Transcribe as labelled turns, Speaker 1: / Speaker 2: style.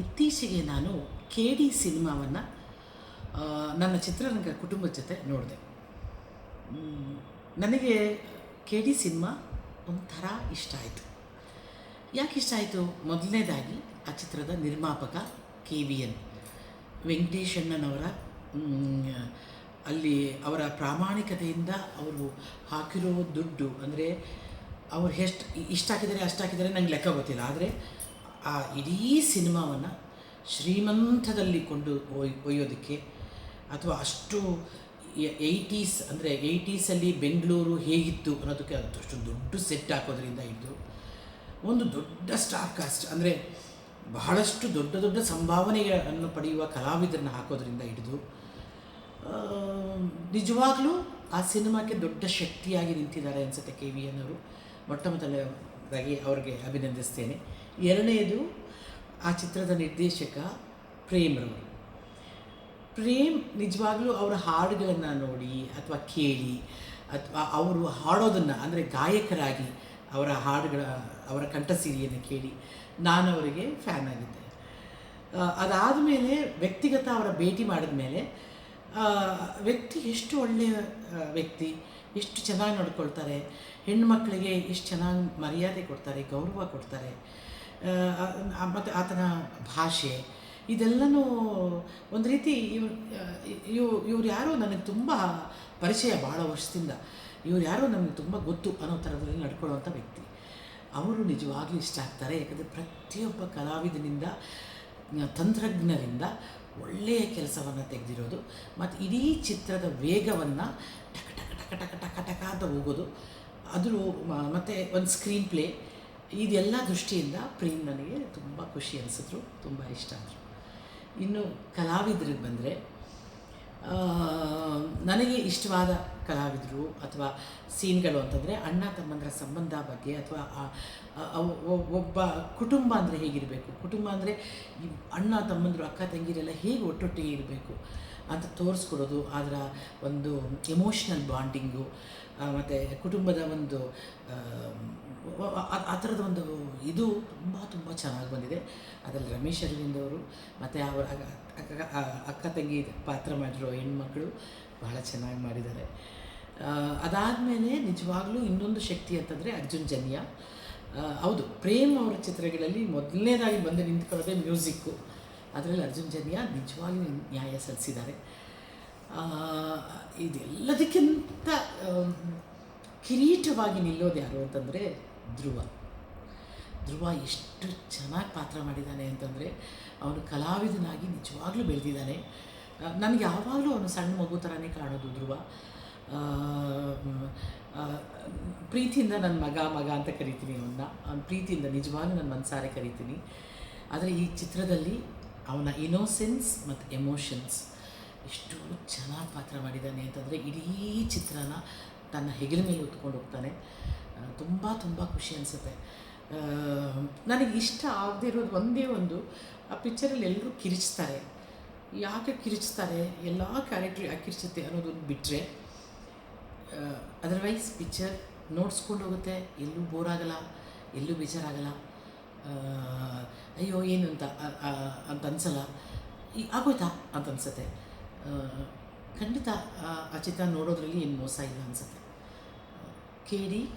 Speaker 1: ಇತ್ತೀಚೆಗೆ ನಾನು K D ಸಿನಿಮಾವನ್ನು ನನ್ನ ಚಿತ್ರರಂಗ ಕುಟುಂಬದ ಜೊತೆ ನೋಡಿದೆ. ನನಗೆ ಕೆ ಡಿ ಸಿನಿಮಾ ಒಂಥರ ಇಷ್ಟ ಆಯಿತು. ಯಾಕೆ ಇಷ್ಟ ಆಯಿತು? ಮೊದಲನೇದಾಗಿ ಆ ಚಿತ್ರದ ನಿರ್ಮಾಪಕ ಕೆ ವಿ ಎನ್ ವೆಂಕಟೇಶ್ ಅಣ್ಣನವರ ಅಲ್ಲಿ ಅವರ ಪ್ರಾಮಾಣಿಕತೆಯಿಂದ ಅವರು ಹಾಕಿರೋ ದುಡ್ಡು, ಅಂದರೆ ಅವ್ರು ಇಷ್ಟು ಹಾಕಿದ್ದಾರೆ ಅಷ್ಟು ಹಾಕಿದ್ದಾರೆ ನಂಗೆ ಲೆಕ್ಕ ಗೊತ್ತಿಲ್ಲ, ಆದರೆ ಆ ಇಡೀ ಸಿನಿಮಾವನ್ನು ಶ್ರೀಮಂತದಲ್ಲಿ ಒಯ್ಯೋದಕ್ಕೆ, ಅಥವಾ ಅಷ್ಟು 80s ಅಂದರೆ 80sಲ್ಲಿ ಬೆಂಗಳೂರು ಹೇಗಿತ್ತು ಅನ್ನೋದಕ್ಕೆ ಅಷ್ಟು ದೊಡ್ಡ ಸೆಟ್ ಹಾಕೋದ್ರಿಂದ ಹಿಡಿದು ಒಂದು ದೊಡ್ಡ ಸ್ಟಾರ್ ಕಾಸ್ಟ್, ಅಂದರೆ ಬಹಳಷ್ಟು ದೊಡ್ಡ ದೊಡ್ಡ ಸಂಭಾವನೆಗಳನ್ನು ಪಡೆಯುವ ಕಲಾವಿದರನ್ನ ಹಾಕೋದ್ರಿಂದ ಹಿಡಿದು ನಿಜವಾಗ್ಲೂ ಆ ಸಿನಿಮಾಕ್ಕೆ ದೊಡ್ಡ ಶಕ್ತಿಯಾಗಿ ನಿಂತಿದ್ದಾರೆ ಅನಿಸುತ್ತೆ ಕೆ ವಿ ಎನ್ ಅವರು. ಮೊಟ್ಟಮೊದಲದಾಗಿ ಅವ್ರಿಗೆ ಅಭಿನಂದಿಸ್ತೇನೆ. ಎರಡನೇದು, ಆ ಚಿತ್ರದ ನಿರ್ದೇಶಕ ಪ್ರೇಮ್ರವರು. ಪ್ರೇಮ್ ನಿಜವಾಗ್ಲೂ ಅವರ ಹಾಡುಗಳನ್ನು ನೋಡಿ ಅಥವಾ ಕೇಳಿ, ಅಥವಾ ಅವರು ಹಾಡೋದನ್ನು, ಅಂದರೆ ಗಾಯಕರಾಗಿ ಅವರ ಕಂಠಸಿರಿಯನ್ನು ಕೇಳಿ ನಾನು ಅವರಿಗೆ ಫ್ಯಾನ್ ಆಗಿದ್ದೆ. ಅದಾದಮೇಲೆ ವ್ಯಕ್ತಿಗತ ಅವರ ಭೇಟಿ ಮಾಡಿದ ಮೇಲೆ ವ್ಯಕ್ತಿ ಎಷ್ಟು ಒಳ್ಳೆಯ ವ್ಯಕ್ತಿ, ಎಷ್ಟು ಚೆನ್ನಾಗಿ ನೋಡ್ಕೊಳ್ತಾರೆ, ಹೆಣ್ಣುಮಕ್ಕಳಿಗೆ ಎಷ್ಟು ಚೆನ್ನಾಗಿ ಮರ್ಯಾದೆ ಕೊಡ್ತಾರೆ, ಗೌರವ ಕೊಡ್ತಾರೆ, ಮತ್ತು ಆತನ ಭಾಷೆ ಇದೆಲ್ಲನೂ ಒಂದು ರೀತಿ ಇವ್ರು ಯಾರೋ ನನಗೆ ತುಂಬ ಪರಿಚಯ, ಭಾಳ ವರ್ಷದಿಂದ ಇವ್ರು ಯಾರೋ ನನಗೆ ತುಂಬ ಗೊತ್ತು ಅನ್ನೋ ಥರದಲ್ಲಿ ನಡ್ಕೊಳ್ಳುವಂಥ ವ್ಯಕ್ತಿ. ಅವರು ನಿಜವಾಗ್ಲೂ ಇಷ್ಟ ಆಗ್ತಾರೆ. ಯಾಕಂದರೆ ಪ್ರತಿಯೊಬ್ಬ ಕಲಾವಿದನಿಂದ, ತಂತ್ರಜ್ಞರಿಂದ ಒಳ್ಳೆಯ ಕೆಲಸವನ್ನು ತೆಗೆದಿರೋದು, ಮತ್ತು ಇಡೀ ಚಿತ್ರದ ವೇಗವನ್ನು ಟಕ ಟಕ ಟಕ ಟಕ ಟಕ ಟಕ ಅಂತ ಹೋಗೋದು, ಅದ್ರ ಮತ್ತು ಒಂದು ಸ್ಕ್ರೀನ್ ಪ್ಲೇ, ಇದೆಲ್ಲ ದೃಷ್ಟಿಯಿಂದ ಪ್ರೇಮ್ ನನಗೆ ತುಂಬ ಖುಷಿ ಅನಿಸಿದ್ರು, ತುಂಬ ಇಷ್ಟ ಆದರು. ಇನ್ನು ಕಲಾವಿದರಿಗೆ ಬಂದರೆ, ನನಗೆ ಇಷ್ಟವಾದ ಕಲಾವಿದರು ಅಥವಾ ಸೀನ್ಗಳು ಅಂತಂದರೆ ಅಣ್ಣ ತಮ್ಮಂದರ ಸಂಬಂಧ ಬಗ್ಗೆ, ಅಥವಾ ಒಬ್ಬ ಕುಟುಂಬ ಅಂದರೆ ಹೇಗಿರಬೇಕು, ಕುಟುಂಬ ಅಂದರೆ ಅಣ್ಣ ತಮ್ಮಂದರು ಅಕ್ಕ ತಂಗಿರೆಲ್ಲ ಹೇಗೆ ಒಟ್ಟೊಟ್ಟಿಗೆ ಇರಬೇಕು ಅಂತ ತೋರಿಸ್ಕೊಡೋದು, ಅದರ ಒಂದು ಎಮೋಷ್ನಲ್ ಬಾಂಡಿಂಗು, ಮತ್ತು ಕುಟುಂಬದ ಒಂದು ಆ ಥರದ ಒಂದು ಇದು ತುಂಬ ತುಂಬ ಚೆನ್ನಾಗಿ ಬಂದಿದೆ. ಅದರಲ್ಲಿ ರಮೇಶ್ ಅರವಿಂದ್ ಅವರು ಮತ್ತು ಅವರ ಅಕ್ಕ ತಂಗಿ ಪಾತ್ರ ಮಾಡಿರೋ ಹೆಣ್ಮಕ್ಳು ಬಹಳ ಚೆನ್ನಾಗಿ ಮಾಡಿದ್ದಾರೆ. ಅದಾದಮೇಲೆ ನಿಜವಾಗ್ಲೂ ಇನ್ನೊಂದು ಶಕ್ತಿ ಅಂತಂದರೆ ಅರ್ಜುನ್ ಜನ್ಯ. ಹೌದು, ಪ್ರೇಮ್ ಅವರ ಚಿತ್ರಗಳಲ್ಲಿ ಮೊದಲನೇದಾಗಿ ಬಂದು ನಿಂತ್ಕೊಳ್ಳೋದೇ ಮ್ಯೂಸಿಕ್ಕು. ಅದರಲ್ಲಿ ಅರ್ಜುನ್ ಜನ್ಯ ನಿಜವಾಗ್ಲೂ ನ್ಯಾಯ ಸಲ್ಲಿಸಿದ್ದಾರೆ. ಇದೆಲ್ಲದಕ್ಕಿಂತ ಕಿರೀಟವಾಗಿ ನಿಲ್ಲೋದು ಯಾರು ಅಂತಂದರೆ ಧ್ರುವ ಎಷ್ಟು ಚೆನ್ನಾಗಿ ಪಾತ್ರ ಮಾಡಿದ್ದಾನೆ ಅಂತಂದರೆ, ಅವನು ಕಲಾವಿದನಾಗಿ ನಿಜವಾಗ್ಲೂ ಬೆಳೆದಿದ್ದಾನೆ. ನನಗೆ ಯಾವಾಗಲೂ ಅವನು ಸಣ್ಣ ಮಗು ಥರನೇ ಕಾಣೋದು ಧ್ರುವ. ಪ್ರೀತಿಯಿಂದ ನನ್ನ ಮಗ ಅಂತ ಕರಿತೀನಿ ಅವನ ಪ್ರೀತಿಯಿಂದ ನಿಜವಾಗ್ಲೂ ನನ್ನ ಮನಸಾರೆ ಕರಿತೀನಿ. ಆದರೆ ಈ ಚಿತ್ರದಲ್ಲಿ ಅವನ ಇನೋಸೆನ್ಸ್ ಮತ್ತು ಎಮೋಷನ್ಸ್ ಎಷ್ಟು ಚೆನ್ನಾಗಿ ಪಾತ್ರ ಮಾಡಿದ್ದಾನೆ ಅಂತಂದರೆ, ಇಡೀ ಚಿತ್ರನ ತನ್ನ ಹೆಗಲ ಮೇಲೆ ಹೊತ್ಕೊಂಡು ಹೋಗ್ತಾನೆ. ತುಂಬ ತುಂಬ ಖುಷಿ ಅನಿಸುತ್ತೆ. ನನಗೆ ಇಷ್ಟ ಆಗದೇ ಇರೋದು ಒಂದೇ ಒಂದು, ಆ ಪಿಕ್ಚರಲ್ಲಿ ಎಲ್ಲರೂ ಕಿರಿಚ್ತಾರೆ. ಯಾಕೆ ಕಿರಿಚ್ತಾರೆ, ಎಲ್ಲ ಕ್ಯಾರೆಕ್ಟ್ರ್ ಯಾಕೆ ಕಿರಿಚುತ್ತೆ ಅನ್ನೋದೊಂದು ಬಿಟ್ಟರೆ, ಅದರ್ವೈಸ್ ಪಿಕ್ಚರ್ ನೋಡ್ಸ್ಕೊಂಡು ಹೋಗುತ್ತೆ. ಎಲ್ಲೂ ಬೋರ್ ಆಗಲ್ಲ, ಎಲ್ಲೂ ಬೇಜಾರಾಗಲ್ಲ, ಅಯ್ಯೋ ಏನು ಅಂತ ಅನಿಸಲ್ಲ, ಆಗೋಯ್ತಾ ಅಂತ ಅನಿಸುತ್ತೆ. ಖಂಡಿತ ಆ ಚಿತ್ರ ನೋಡೋದ್ರಲ್ಲಿ ಏನು ಮೋಸ ಇಲ್ಲ ಅನಿಸುತ್ತೆ. K D